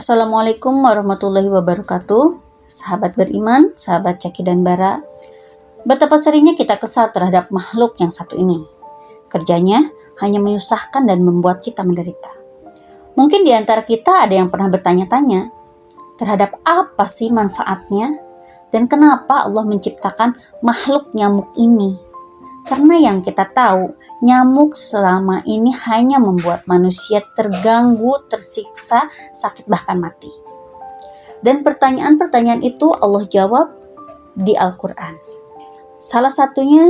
Assalamualaikum warahmatullahi wabarakatuh. Sahabat beriman, sahabat Caki dan Bara. Betapa seringnya kita kesal terhadap makhluk yang satu ini. Kerjanya hanya menyusahkan dan membuat kita menderita. Mungkin di antara kita ada yang pernah bertanya-tanya, terhadap apa sih manfaatnya? Dan kenapa Allah menciptakan makhluk nyamuk ini? Karena yang kita tahu, nyamuk selama ini hanya membuat manusia terganggu, tersiksa, sakit bahkan mati. Dan pertanyaan-pertanyaan itu Allah jawab di Al-Quran. Salah satunya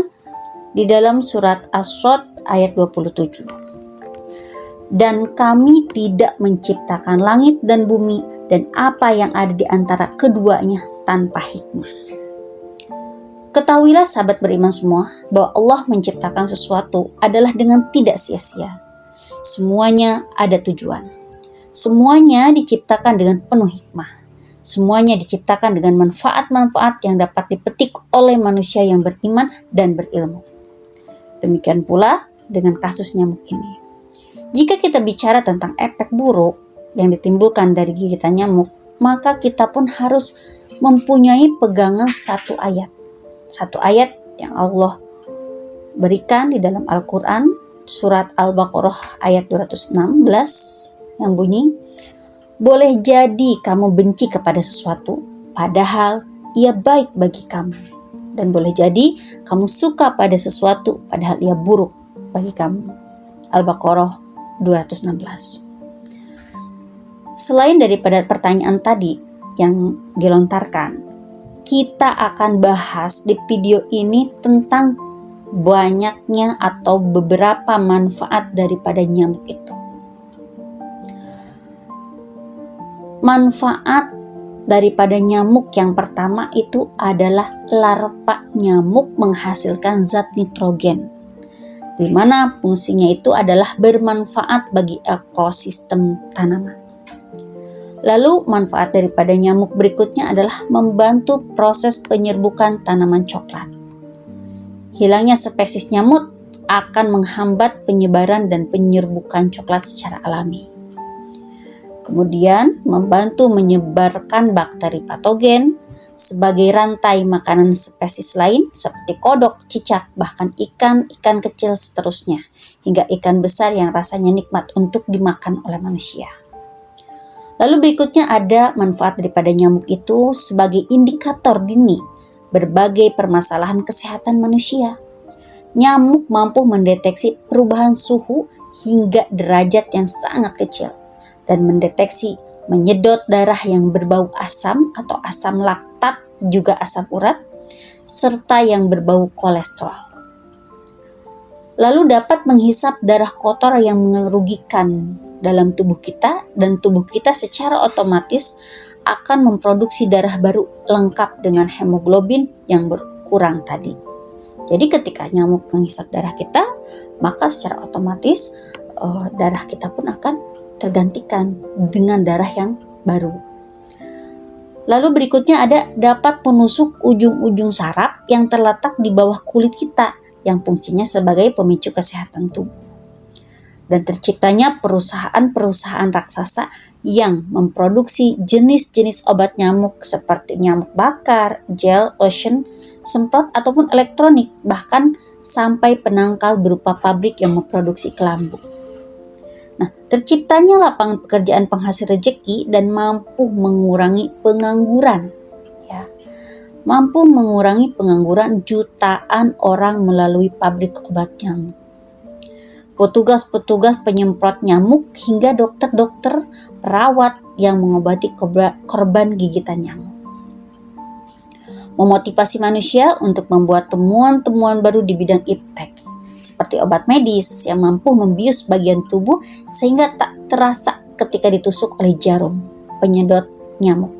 di dalam surat As-Sod ayat 27. Dan kami tidak menciptakan langit dan bumi dan apa yang ada di antara keduanya tanpa hikmah. Ketahuilah sahabat beriman semua bahwa Allah menciptakan sesuatu adalah dengan tidak sia-sia. Semuanya ada tujuan. Semuanya diciptakan dengan penuh hikmah. Semuanya diciptakan dengan manfaat-manfaat yang dapat dipetik oleh manusia yang beriman dan berilmu. Demikian pula dengan kasus nyamuk ini. Jika kita bicara tentang efek buruk yang ditimbulkan dari gigitan nyamuk, maka kita pun harus mempunyai pegangan satu ayat yang Allah berikan di dalam Al-Quran, surat Al-Baqarah ayat 216 yang bunyi, boleh jadi kamu benci kepada sesuatu padahal ia baik bagi kamu, dan boleh jadi kamu suka pada sesuatu padahal ia buruk bagi kamu. Al-Baqarah 216. Selain daripada pertanyaan tadi yang dilontarkan, kita akan bahas di video ini tentang banyaknya atau beberapa manfaat daripada nyamuk itu. Manfaat daripada nyamuk yang pertama itu adalah larva nyamuk menghasilkan zat nitrogen, di mana fungsinya itu adalah bermanfaat bagi ekosistem tanaman. Lalu manfaat daripada nyamuk berikutnya adalah membantu proses penyerbukan tanaman coklat. Hilangnya spesies nyamuk akan menghambat penyebaran dan penyerbukan coklat secara alami. Kemudian membantu menyebarkan bakteri patogen sebagai rantai makanan spesies lain seperti kodok, cicak, bahkan ikan kecil seterusnya, hingga ikan besar yang rasanya nikmat untuk dimakan oleh manusia. Lalu berikutnya ada manfaat daripada nyamuk itu sebagai indikator dini berbagai permasalahan kesehatan manusia. Nyamuk mampu mendeteksi perubahan suhu hingga derajat yang sangat kecil dan mendeteksi menyedot darah yang berbau asam atau asam laktat, juga asam urat, serta yang berbau kolesterol. Lalu dapat menghisap darah kotor yang merugikan dalam tubuh kita, dan tubuh kita secara otomatis akan memproduksi darah baru lengkap dengan hemoglobin yang berkurang tadi. Jadi ketika nyamuk menghisap darah kita, maka secara otomatis darah kita pun akan tergantikan dengan darah yang baru. Lalu berikutnya ada dapat menusuk ujung-ujung saraf yang terletak di bawah kulit kita yang fungsinya sebagai pemicu kesehatan tubuh. Dan terciptanya perusahaan-perusahaan raksasa yang memproduksi jenis-jenis obat nyamuk seperti nyamuk bakar, gel, lotion, semprot ataupun elektronik, bahkan sampai penangkal berupa pabrik yang memproduksi kelambu. Nah, terciptanya lapangan pekerjaan penghasil rejeki dan mampu mengurangi pengangguran. Mampu mengurangi pengangguran jutaan orang melalui pabrik obat nyamuk. Petugas-petugas penyemprot nyamuk hingga dokter-dokter, perawat yang mengobati korban gigitan nyamuk. Memotivasi manusia untuk membuat temuan-temuan baru di bidang iptek, seperti obat medis yang mampu membius bagian tubuh sehingga tak terasa ketika ditusuk oleh jarum penyedot nyamuk.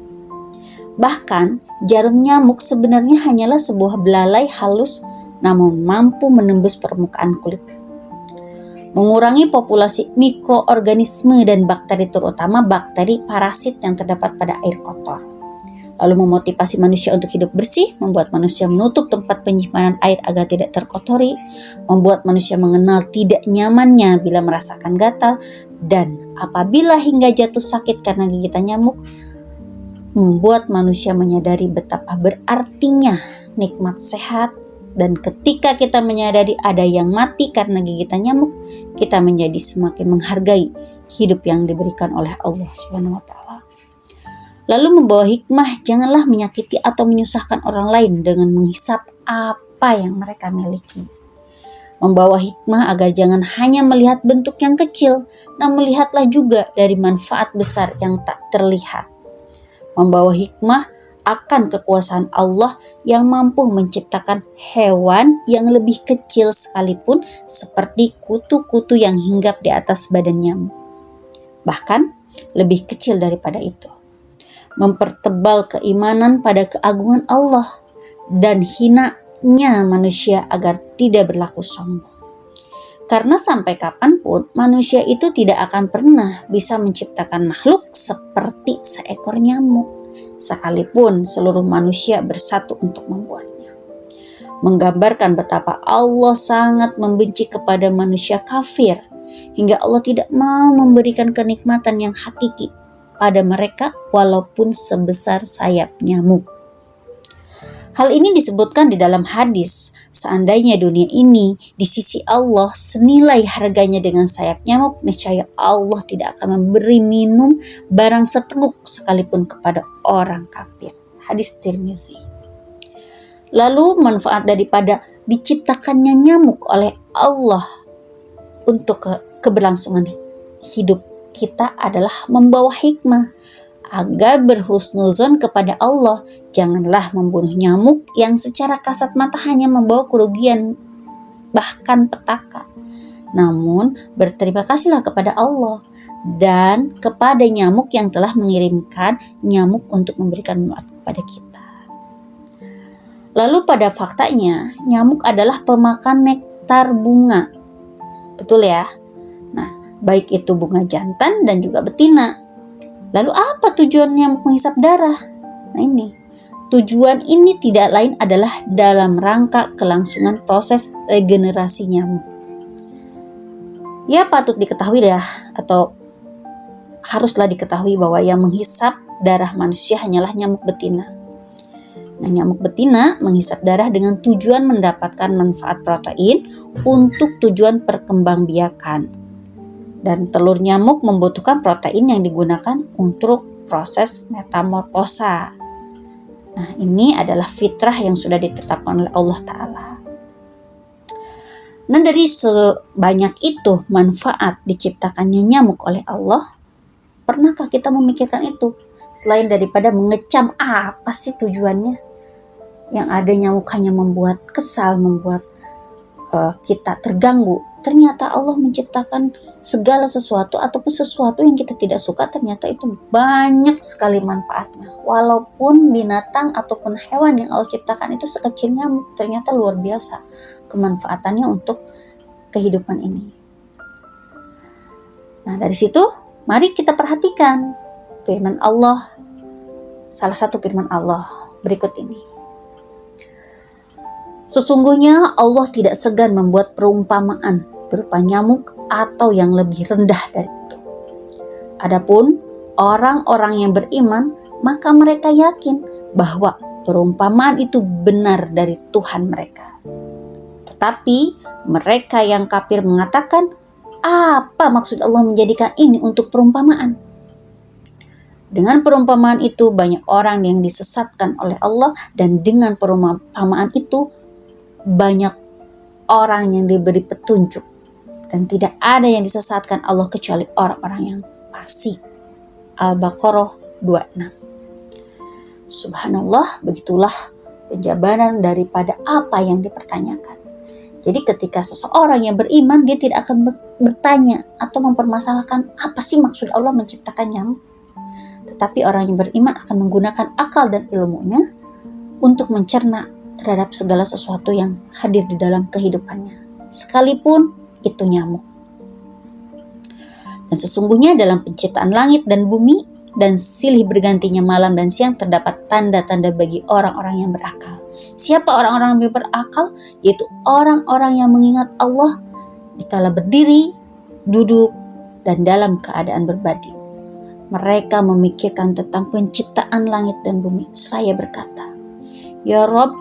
Bahkan, jarum nyamuk sebenarnya hanyalah sebuah belalai halus namun mampu menembus permukaan kulit. Mengurangi populasi mikroorganisme dan bakteri, terutama bakteri parasit yang terdapat pada air kotor. lalu memotivasi manusia untuk hidup bersih, membuat manusia menutup tempat penyimpanan air agar tidak terkotori, membuat manusia mengenal tidak nyamannya bila merasakan gatal, dan apabila hingga jatuh sakit karena gigitan nyamuk, membuat manusia menyadari betapa berartinya nikmat sehat. Dan ketika kita menyadari ada yang mati karena gigitan nyamuk, kita menjadi semakin menghargai hidup yang diberikan oleh Allah Subhanahu wa taala. Lalu membawa hikmah, janganlah menyakiti atau menyusahkan orang lain dengan menghisap apa yang mereka miliki. Membawa hikmah agar jangan hanya melihat bentuk yang kecil, namun lihatlah juga dari manfaat besar yang tak terlihat. Membawa hikmah akan kekuasaan Allah yang mampu menciptakan hewan yang lebih kecil sekalipun, seperti kutu-kutu yang hinggap di atas badan nyamuk. Bahkan lebih kecil daripada itu. Mempertebal keimanan pada keagungan Allah dan hinanya manusia agar tidak berlaku sombong. Karena sampai kapanpun manusia itu tidak akan pernah bisa menciptakan makhluk seperti seekor nyamuk, sekalipun seluruh manusia bersatu untuk membuatnya. Menggambarkan betapa Allah sangat membenci kepada manusia kafir, hingga Allah tidak mau memberikan kenikmatan yang hakiki pada mereka walaupun sebesar sayap nyamuk. Hal ini disebutkan di dalam hadis, seandainya dunia ini di sisi Allah senilai harganya dengan sayap nyamuk, niscaya Allah tidak akan memberi minum barang seteguk sekalipun kepada orang kafir. Hadis Tirmizi. Lalu manfaat daripada diciptakannya nyamuk oleh Allah untuk keberlangsungan hidup kita adalah membawa hikmah agar berhusnuzon kepada Allah. Janganlah membunuh nyamuk yang secara kasat mata hanya membawa kerugian bahkan petaka. Namun berterima kasihlah kepada Allah dan kepada nyamuk yang telah mengirimkan nyamuk untuk memberikan manfaat kepada kita. Lalu pada faktanya nyamuk adalah pemakan nektar bunga. Betul ya? Nah, baik itu bunga jantan dan juga betina. Lalu apa tujuan nyamuk menghisap darah? Nah ini, tujuan ini tidak lain adalah dalam rangka kelangsungan proses regenerasi nyamuk. Ya patut diketahui ya, atau haruslah diketahui bahwa yang menghisap darah manusia hanyalah nyamuk betina. Nah, nyamuk betina menghisap darah dengan tujuan mendapatkan manfaat protein untuk tujuan perkembangbiakan. Dan telur nyamuk membutuhkan protein yang digunakan untuk proses metamorfosa. Nah, ini adalah fitrah yang sudah ditetapkan oleh Allah Ta'ala. Nah, dari sebanyak itu manfaat diciptakannya nyamuk oleh Allah, pernahkah kita memikirkan itu? Selain daripada mengecam, apa sih tujuannya? Yang ada nyamuk hanya membuat kesal, membuat kita terganggu. Ternyata Allah menciptakan segala sesuatu ataupun sesuatu yang kita tidak suka, ternyata itu banyak sekali manfaatnya. Walaupun binatang ataupun hewan yang Allah ciptakan itu sekecil nyamuk, ternyata luar biasa kemanfaatannya untuk kehidupan ini. Nah, dari situ mari kita perhatikan firman Allah. Salah satu firman Allah berikut ini. Sesungguhnya Allah tidak segan membuat perumpamaan berupa nyamuk atau yang lebih rendah dari itu. Adapun orang-orang yang beriman, maka mereka yakin bahwa perumpamaan itu benar dari Tuhan mereka. Tetapi mereka yang kafir mengatakan, apa maksud Allah menjadikan ini untuk perumpamaan? Dengan perumpamaan itu banyak orang yang disesatkan oleh Allah, dan dengan perumpamaan itu banyak orang yang diberi petunjuk, dan tidak ada yang disesatkan Allah kecuali orang-orang yang fasik. Al-Baqarah 26. Subhanallah, begitulah penjabaran daripada apa yang dipertanyakan. Jadi ketika seseorang yang beriman, dia tidak akan bertanya atau mempermasalahkan apa sih maksud Allah menciptakan nyamuk. Tetapi orang yang beriman akan menggunakan akal dan ilmunya untuk mencerna terhadap segala sesuatu yang hadir di dalam kehidupannya, sekalipun itu nyamuk. Dan sesungguhnya dalam penciptaan langit dan bumi dan silih bergantinya malam dan siang terdapat tanda-tanda bagi orang-orang yang berakal. Siapa orang-orang yang berakal? Yaitu orang-orang yang mengingat Allah dikala berdiri, duduk, dan dalam keadaan berbaring. Mereka memikirkan tentang penciptaan langit dan bumi seraya berkata, Ya Rob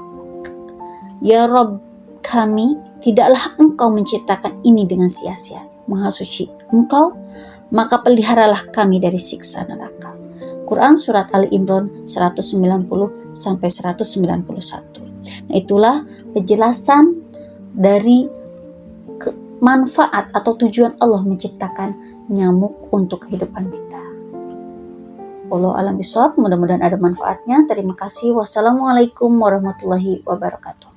kami, tidaklah Engkau menciptakan ini dengan sia-sia. Maha suci Engkau, maka peliharalah kami dari siksa neraka. Quran Surat Ali Imran 190-191. Nah, itulah penjelasan dari manfaat atau tujuan Allah menciptakan nyamuk untuk kehidupan kita. Wallahu a'lam bishawab, mudah-mudahan ada manfaatnya. Terima kasih. Wassalamualaikum warahmatullahi wabarakatuh.